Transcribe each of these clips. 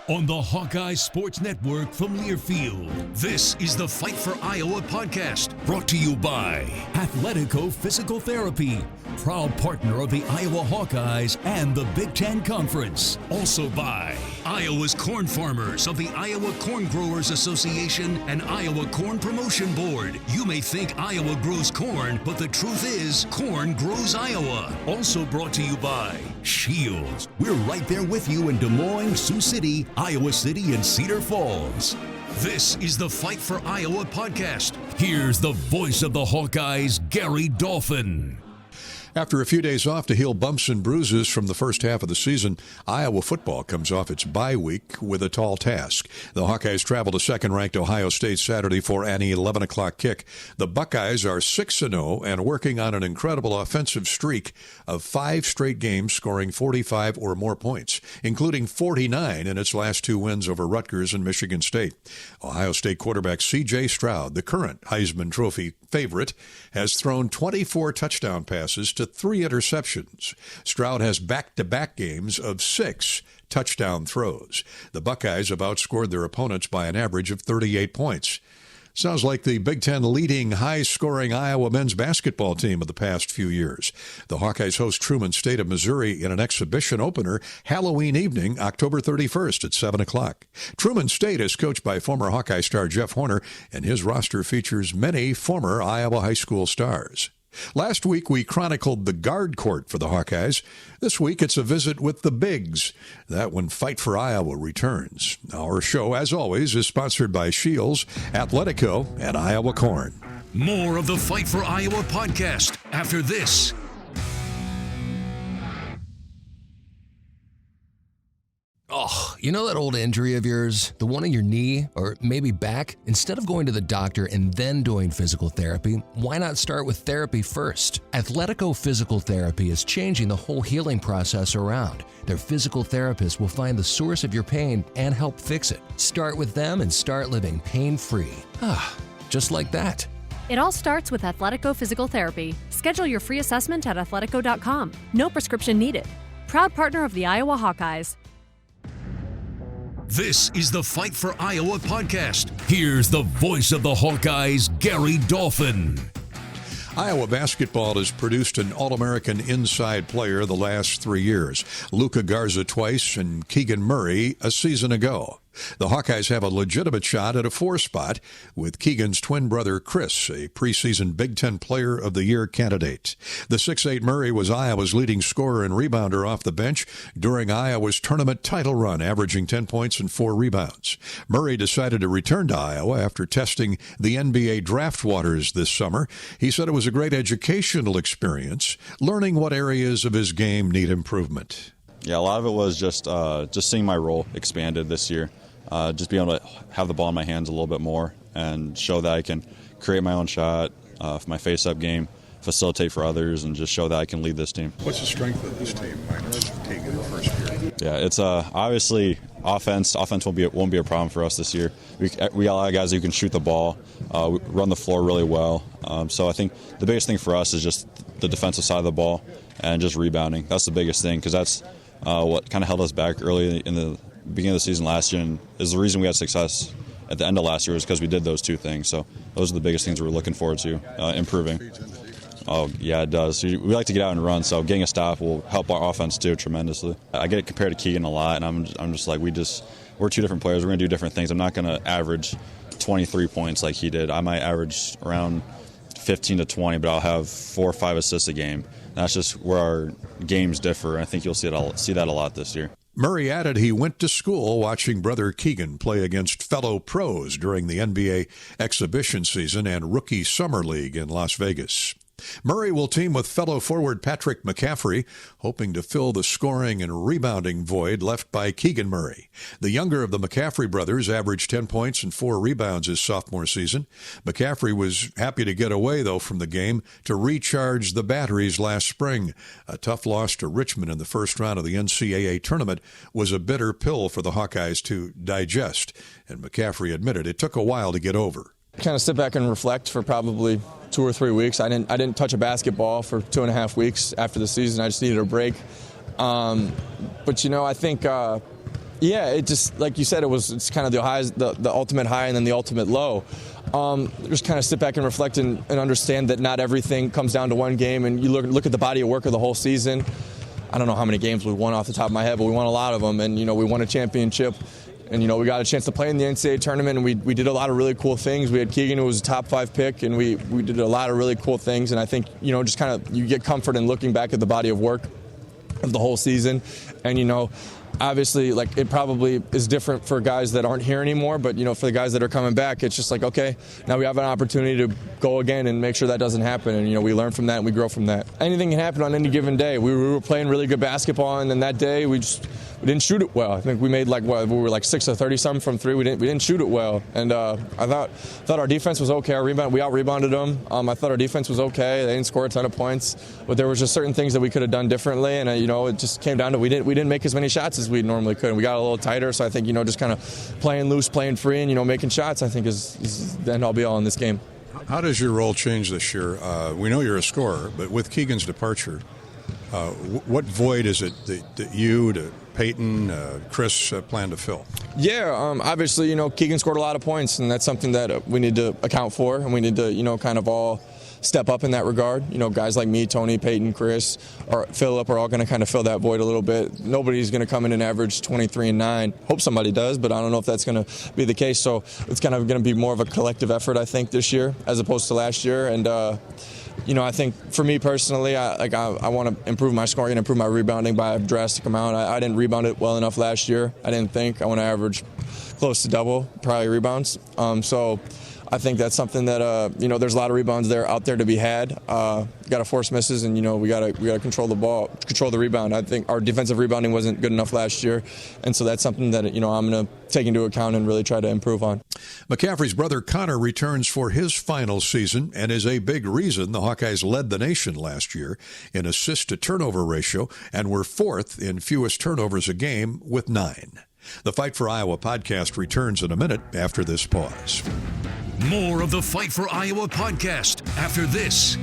On the Hawkeye Sports Network from Learfield, this is the Fight for Iowa podcast, brought to you by Athletico Physical Therapy, proud partner of the Iowa Hawkeyes and the Big Ten Conference. Also by Iowa's Corn Farmers of the Iowa Corn Growers Association and Iowa Corn Promotion Board. You may think Iowa grows corn, but the truth is, corn grows Iowa. Also brought to you by Shields. We're right there with you in Des Moines, Sioux City, Iowa City, and Cedar Falls. This is the Fight for Iowa podcast. Here's the voice of the Hawkeyes, Gary Dolphin. After a few days off to heal bumps and bruises from the first half of the season, Iowa football comes off its bye week with a tall task. The Hawkeyes travel to second-ranked Ohio State Saturday for an 11 o'clock kick. The Buckeyes are 6-0 and working on an incredible offensive streak of 5 straight games, scoring 45 or more points, including 49 in its last 2 wins over Rutgers and Michigan State. Ohio State quarterback C.J. Stroud, the current Heisman Trophy favorite, has thrown 24 touchdown passes to 3 interceptions. Stroud has back-to-back games of 6 touchdown throws. The Buckeyes have outscored their opponents by an average of 38 points. Sounds like the Big Ten leading high-scoring Iowa men's basketball team of the past few years. The Hawkeyes host Truman State of Missouri in an exhibition opener Halloween evening, October 31st at 7 o'clock. Truman State is coached by former Hawkeye star Jeff Horner, and his roster features many former Iowa high school stars. Last week, we chronicled the guard court for the Hawkeyes. This week, it's a visit with the Bigs. That when Fight for Iowa returns. Our show, as always, is sponsored by Shields, Athletico, and Iowa Corn. More of the Fight for Iowa podcast after this. Oh, you know that old injury of yours? The one in your knee or maybe back? Instead of going to the doctor and then doing physical therapy, why not start with therapy first? Athletico Physical Therapy is changing the whole healing process around. Their physical therapists will find the source of your pain and help fix it. Start with them and start living pain-free. Just like that. It all starts with Athletico Physical Therapy. Schedule your free assessment at athletico.com. No prescription needed. Proud partner of the Iowa Hawkeyes. This is the Fight for Iowa podcast. Here's the voice of the Hawkeyes, Gary Dolphin. Iowa basketball has produced an All-American inside player the last 3 years. Luka Garza twice and Keegan Murray a season ago. The Hawkeyes have a legitimate shot at a 4 spot with Keegan's twin brother Chris, a preseason Big Ten Player of the Year candidate. The 6'8 Murray was Iowa's leading scorer and rebounder off the bench during Iowa's tournament title run, averaging 10 points and 4 rebounds. Murray decided to return to Iowa after testing the NBA draft waters this summer. He said it was a great educational experience, learning what areas of his game need improvement. Yeah, a lot of it was just seeing my role expanded this year. Just being able to have the ball in my hands a little bit more and show that I can create my own shot, for my face-up game, facilitate for others, and just show that I can lead this team. What's the strength of this team minus Keegan in the first year? Yeah, it's obviously offense. Offense won't be a problem for us this year. We got a lot of guys who can shoot the ball, run the floor really well. So I think the biggest thing for us is just the defensive side of the ball and just rebounding. That's the biggest thing because that's what kind of held us back early in the beginning of the season last year, and is the reason we had success at the end of last year is because we did those 2 things. So those are the biggest things we're looking forward to improving. Oh, yeah, it does. We like to get out and run, so getting a stop will help our offense too tremendously. I get compared to Keegan a lot, and I'm just like, we're 2 different players. We're going to do different things. I'm not going to average 23 points like he did. I might average around 15 to 20, but I'll have 4 or 5 assists a game. That's just where our games differ, and I think you'll see that a lot this year. Murray added he went to school watching brother Keegan play against fellow pros during the NBA exhibition season and rookie summer league in Las Vegas. Murray will team with fellow forward Patrick McCaffrey, hoping to fill the scoring and rebounding void left by Keegan Murray. The younger of the McCaffrey brothers averaged 10 points and 4 rebounds his sophomore season. McCaffrey was happy to get away, though, from the game to recharge the batteries last spring. A tough loss to Richmond in the first round of the NCAA tournament was a bitter pill for the Hawkeyes to digest, and McCaffrey admitted it took a while to get over. Kind of sit back and reflect for probably 2 or 3 weeks. I didn't touch a basketball for 2.5 weeks after the season. I just needed a break. But I think Yeah, it just, like you said, it's kind of the ultimate high and then the ultimate low. Just kind of sit back and reflect and understand that not everything comes down to one game, and you look at the body of work of the whole season. I don't know how many games we won off the top of my head, but we won a lot of them, and we won a championship, and we got a chance to play in the NCAA tournament, and we did a lot of really cool things. We had Keegan, who was a top 5 pick, and we did a lot of really cool things, and I think just kind of you get comfort in looking back at the body of work of the whole season, and obviously, like, it probably is different for guys that aren't here anymore, but for the guys that are coming back, it's just like, okay, now we have an opportunity to go again and make sure that doesn't happen, and we learn from that and we grow from that. Anything can happen on any given day. We were playing really good basketball, and then that day we didn't shoot it well. I think we made we were like 6 of 30-something from 3. We didn't shoot it well, and I thought our defense was okay. We out-rebounded them. I thought our defense was okay. They didn't score a ton of points, but there was just certain things that we could have done differently, and it just came down to we didn't make as many shots as we normally could. And we got a little tighter, so I think just kind of playing loose, playing free, and making shots, I think is the end-all be-all in this game. How does your role change this year? We know you're a scorer, but with Keegan's departure, what void is it that you, to Payton, Chris plan to fill? Yeah, obviously, Keegan scored a lot of points, and that's something that we need to account for, and we need to, kind of all step up in that regard. Guys like me, Tony, Payton, Chris, or Phillip are all going to kind of fill that void a little bit. Nobody's going to come in and average 23 and 9. Hope somebody does, but I don't know if that's going to be the case. So it's kind of going to be more of a collective effort, I think, this year as opposed to last year. And I think for me personally, I want to improve my scoring and improve my rebounding by a drastic amount. I didn't rebound it well enough last year. I didn't think. I want to average close to double probably rebounds. So I think that's something that there's a lot of rebounds out there to be had. Got to force misses, and we got to control the ball, control the rebound. I think our defensive rebounding wasn't good enough last year, and so that's something that I'm going to take into account and really try to improve on. McCaffrey's brother Connor returns for his final season and is a big reason the Hawkeyes led the nation last year in assist-to-turnover ratio and were 4th in fewest turnovers a game with 9. The Fight for Iowa podcast returns in a minute after this pause. More of the Fight for Iowa podcast after this.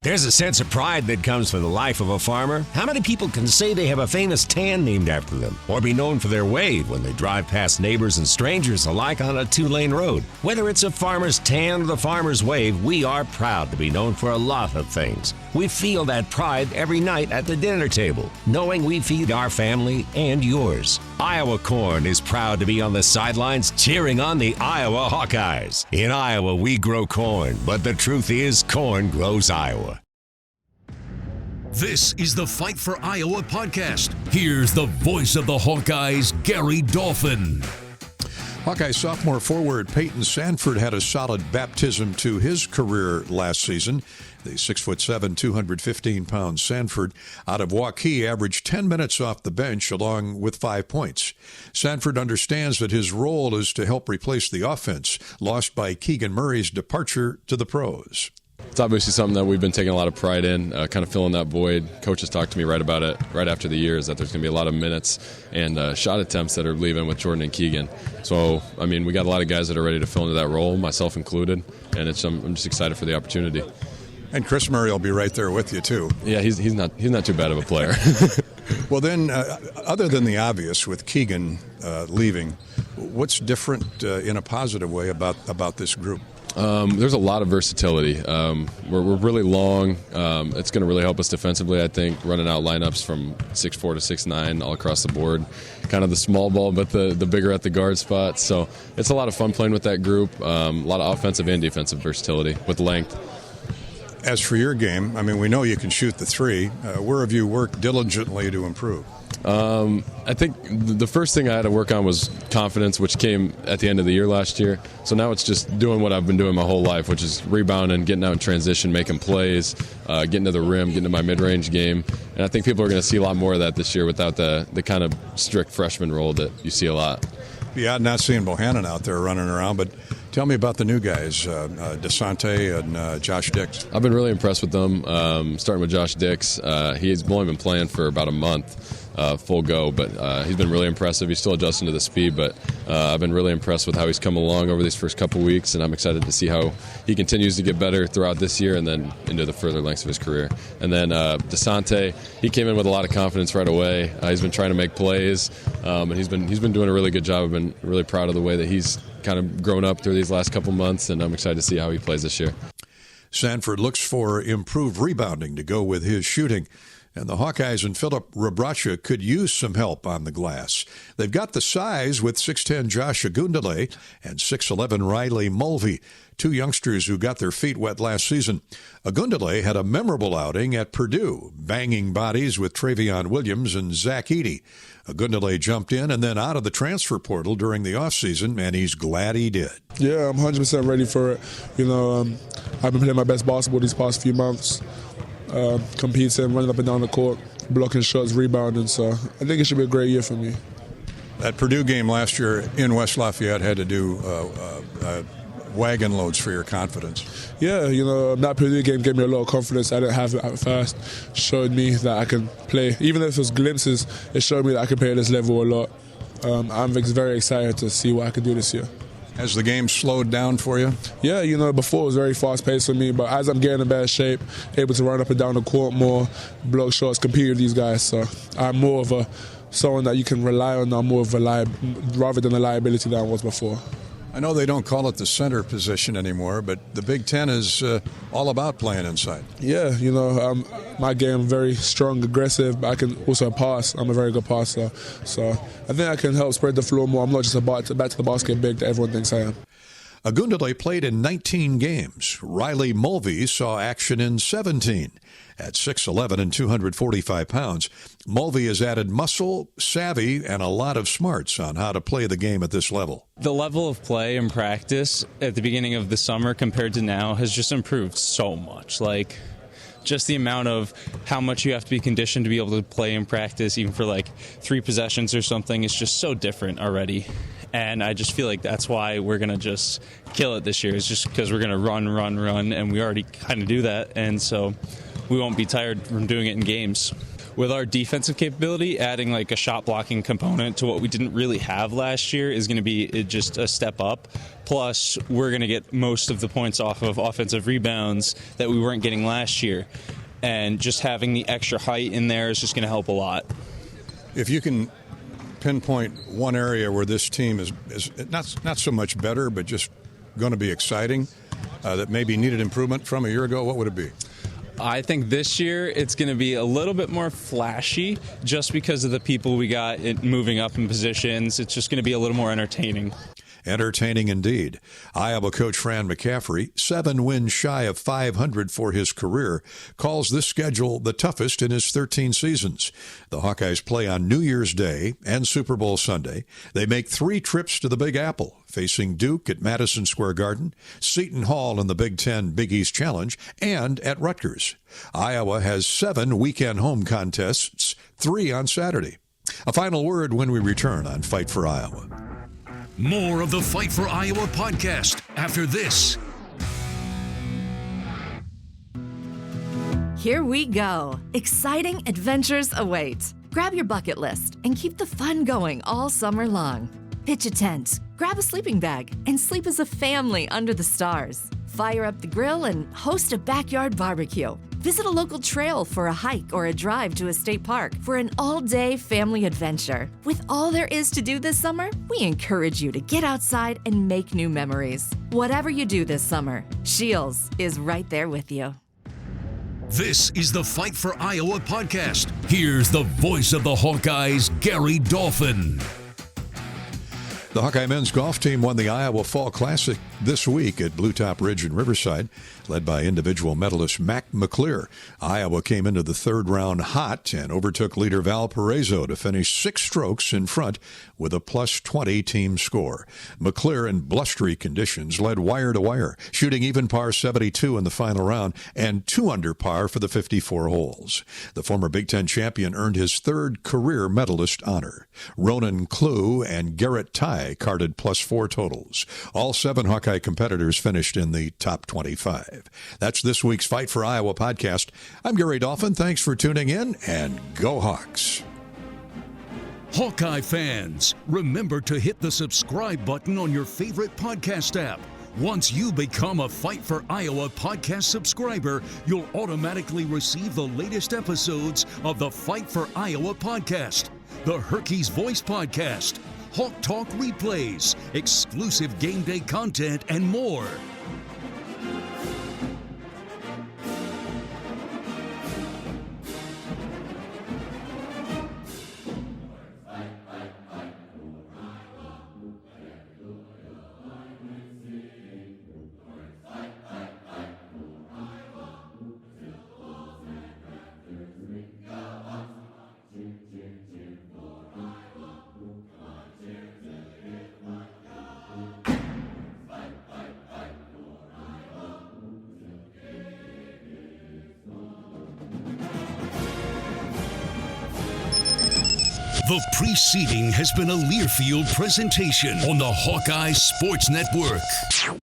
There's a sense of pride that comes from the life of a farmer. How many people can say they have a famous tan named after them, or be known for their wave when they drive past neighbors and strangers alike on a 2-lane road? Whether it's a farmer's tan or the farmer's wave, we are proud to be known for a lot of things. We feel that pride every night at the dinner table, knowing we feed our family and yours. Iowa Corn is proud to be on the sidelines cheering on the Iowa Hawkeyes. In Iowa, we grow corn, but the truth is, corn grows Iowa. This is the Fight for Iowa podcast. Here's the voice of the Hawkeyes, Gary Dolphin. Hawkeye sophomore forward Payton Sanford had a solid baptism to his career last season. The 6'7", 215-pound Sanford out of Hawkeye averaged 10 minutes off the bench along with 5 points. Sanford understands that his role is to help replace the offense lost by Keegan Murray's departure to the pros. It's obviously something that we've been taking a lot of pride in, kind of filling that void. Coaches talked to me right about it right after the year, is that there's going to be a lot of minutes and shot attempts that are leaving with Jordan and Keegan. So, we got a lot of guys that are ready to fill into that role, myself included, and I'm just excited for the opportunity. And Chris Murray will be right there with you, too. Yeah, he's not too bad of a player. Well, then, other than the obvious with Keegan leaving, what's different in a positive way about this group? There's a lot of versatility. We're really long. It's going to really help us defensively, I think, running out lineups from 6'4" to 6'9" all across the board. Kind of the small ball, but the bigger at the guard spot. So it's a lot of fun playing with that group. A lot of offensive and defensive versatility with length. As for your game, we know you can shoot the 3. Where have you worked diligently to improve? I think the first thing I had to work on was confidence, which came at the end of the year last year. So now it's just doing what I've been doing my whole life, which is rebounding, getting out in transition, making plays, getting to the rim, getting to my mid-range game. And I think people are going to see a lot more of that this year without the kind of strict freshman role that you see a lot. Yeah, not seeing Bohannon out there running around, but Tell me about the new guys, DeSante and Josh Dix. I've been really impressed with them, starting with Josh Dix. He's only been playing for about a month. Full go, but he's been really impressive. He's still adjusting to the speed, but I've been really impressed with how he's come along over these first couple weeks, and I'm excited to see how he continues to get better throughout this year and then into the further lengths of his career. And then DeSante, he came in with a lot of confidence right away. He's been trying to make plays, and he's been doing a really good job. I've been really proud of the way that he's kind of grown up through these last couple months, and I'm excited to see how he plays this year. Sanford looks for improved rebounding to go with his shooting. And the Hawkeyes and Philip Rebracha could use some help on the glass. They've got the size with 6'10 Josh Agundale and 6'11 Riley Mulvey, two youngsters who got their feet wet last season. Agundale had a memorable outing at Purdue, banging bodies with Travion Williams and Zach Edey. Agundale jumped in and then out of the transfer portal during the offseason, and he's glad he did. Yeah, I'm 100% ready for it. I've been playing my best basketball these past few months. Competing, running up and down the court, blocking shots, rebounding. So I think it should be a great year for me. That Purdue game last year in West Lafayette had to do wagon loads for your confidence. Yeah, that Purdue game gave me a lot of confidence I didn't have it at first. Showed me that I can play. Even if it was glimpses, it showed me that I can play at this level a lot. I'm very excited to see what I can do this year. Has the game slowed down for you? Yeah, before it was very fast-paced for me, but as I'm getting in better shape, able to run up and down the court more, block shots, compete with these guys, so I'm more of someone that you can rely on now, more of rather than a liability than I was before. I know they don't call it the center position anymore, but the Big Ten is all about playing inside. Yeah, my game very strong, aggressive, but I can also pass. I'm a very good passer. So I think I can help spread the floor more. I'm not just a back to the basket big that everyone thinks I am. Agundale played in 19 games. Riley Mulvey saw action in 17. At 6'11 and 245 pounds, Mulvey has added muscle, savvy, and a lot of smarts on how to play the game at this level. The level of play and practice at the beginning of the summer compared to now has just improved so much. Just the amount of how much you have to be conditioned to be able to play in practice, even for 3 possessions or something, is just so different already. And I just feel like that's why we're going to just kill it this year. It's just because we're going to run, and we already kind of do that. And so we won't be tired from doing it in games. With our defensive capability, adding a shot blocking component to what we didn't really have last year is going to be just a step up. Plus, we're going to get most of the points off of offensive rebounds that we weren't getting last year. And just having the extra height in there is just going to help a lot. If you can pinpoint one area where this team is not so much better, but just going to be exciting, that maybe needed improvement from a year ago, what would it be? I think this year it's going to be a little bit more flashy just because of the people we got moving up in positions. It's just going to be a little more entertaining. Entertaining indeed. Iowa coach Fran McCaffrey, 7 wins shy of 500 for his career, calls this schedule the toughest in his 13 seasons. The Hawkeyes play on New Year's Day and Super Bowl Sunday. They make 3 trips to the Big Apple, facing Duke at Madison Square Garden, Seton Hall in the Big Ten Big East Challenge, and at Rutgers. Iowa has 7 weekend home contests, 3 on Saturday. A final word when we return on Fight for Iowa. More of the Fight for Iowa podcast after this. Here we go. Exciting adventures await. Grab your bucket list and keep the fun going all summer long. Pitch a tent, grab a sleeping bag, and sleep as a family under the stars. Fire up the grill and host a backyard barbecue. Visit a local trail for a hike or a drive to a state park for an all-day family adventure. With all there is to do this summer, we encourage you to get outside and make new memories. Whatever you do this summer, Shields is right there with you. This is the Fight for Iowa podcast. Here's the voice of the Hawkeyes, Gary Dolphin. The Hawkeye men's golf team won the Iowa Fall Classic this week at Blue Top Ridge in Riverside, led by individual medalist Mac McClear. Iowa came into the third round hot and overtook leader Valparaiso to finish 6 strokes in front with a plus 20 team score. McClear, in blustery conditions, led wire to wire, shooting even par 72 in the final round and 2 under par for the 54 holes. The former Big Ten champion earned his 3rd career medalist honor. Ronan Klue and Garrett Ty Hawkeye carded +4 totals. All 7 Hawkeye competitors finished in the top 25. That's this week's Fight for Iowa podcast. I'm Gary Dolphin. Thanks for tuning in, and go Hawks. Hawkeye fans, remember to hit the subscribe button on your favorite podcast app. Once you become a Fight for Iowa podcast subscriber, you'll automatically receive the latest episodes of the Fight for Iowa podcast, the Hawkeyes Voice podcast, Hawk Talk replays, exclusive game day content, and more. The preceding has been a Learfield presentation on the Hawkeye Sports Network.